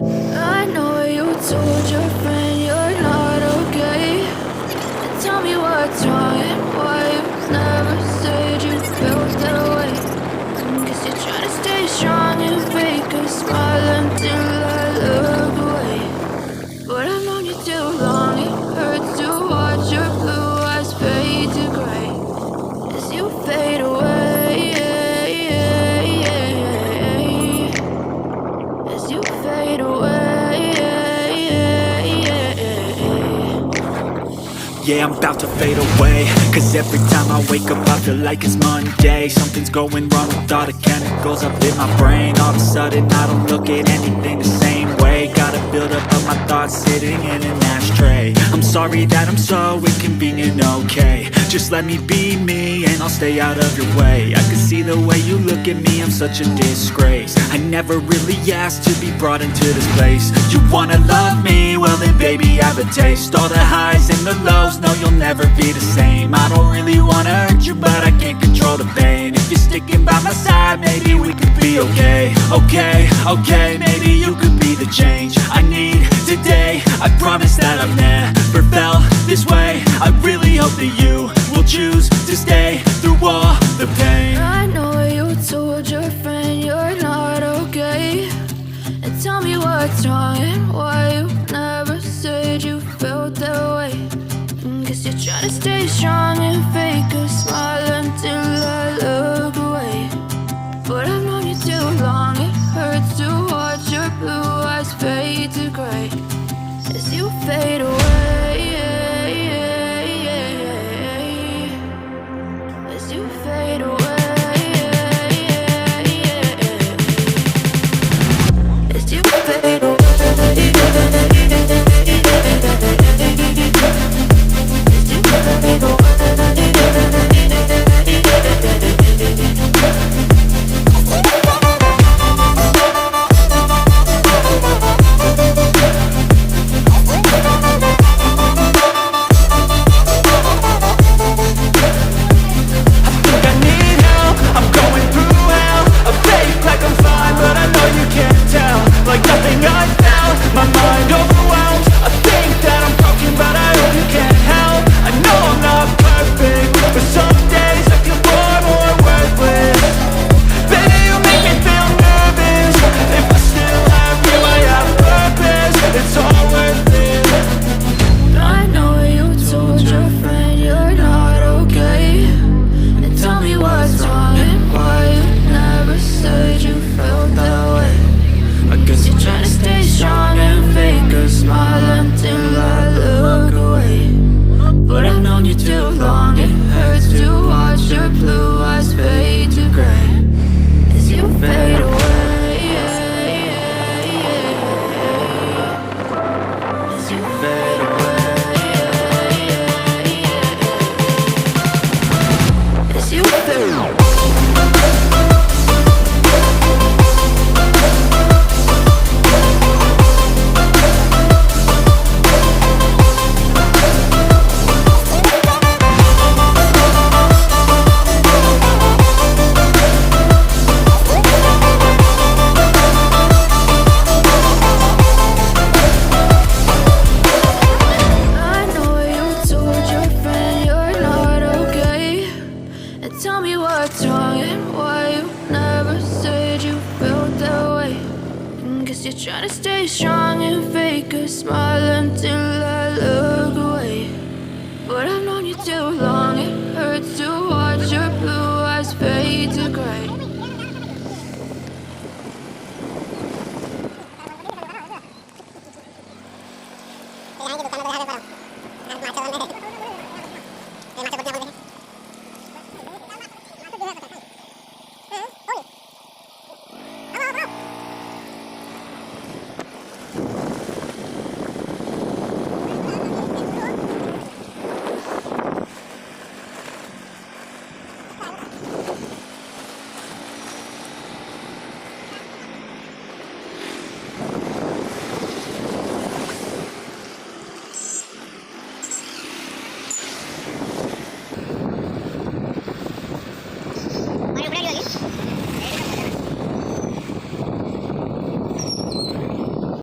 I know you told your friend you're not okay. Tell me what's wrong and why you never said you felt that way. Guess you're trying to stay strong and fake a smile until I look away. But I've known you too long, it hurts to watch your blue eyes fade to gray as you fade away. As you fade away. Yeah, I'm about to fade away, cause every time I wake up I feel like it's Monday. Something's going wrong with all the chemicals up in my brain. All of a sudden I don't look at anything the same way. Got a buildup of my thoughts sitting in an ashtray. I'm sorry that I'm so inconvenient, okay. Just let me be me and I'll stay out of your way. I can see the way you look at me, I'm such a disgrace. I never really asked to be brought into this place. You wanna love me? Well then baby I have a taste. All the highs and the lows, no you'll never be the same. I don't really wanna hurt you but I can't control the pain. If you're sticking by my side maybe we could be okay. Okay, maybe you could be the change I need today. I promise that I've never felt this way. I really hope that you will choose to stay through all the pain. I know you told your friend you're not okay. And tell me what's wrong and why you never said you felt that way. Guess you're trying to stay strong and fake a smile until I look away. But I've known you too long, it hurts to watch your blue eyes fade to gray as you fade away. As you fade away. As you fade away. Tell me what's wrong and why you never said you felt that way. Guess you're trying to stay strong and fake a smile until I look away. But I've known you too long, it hurts to watch your blue eyes fade to gray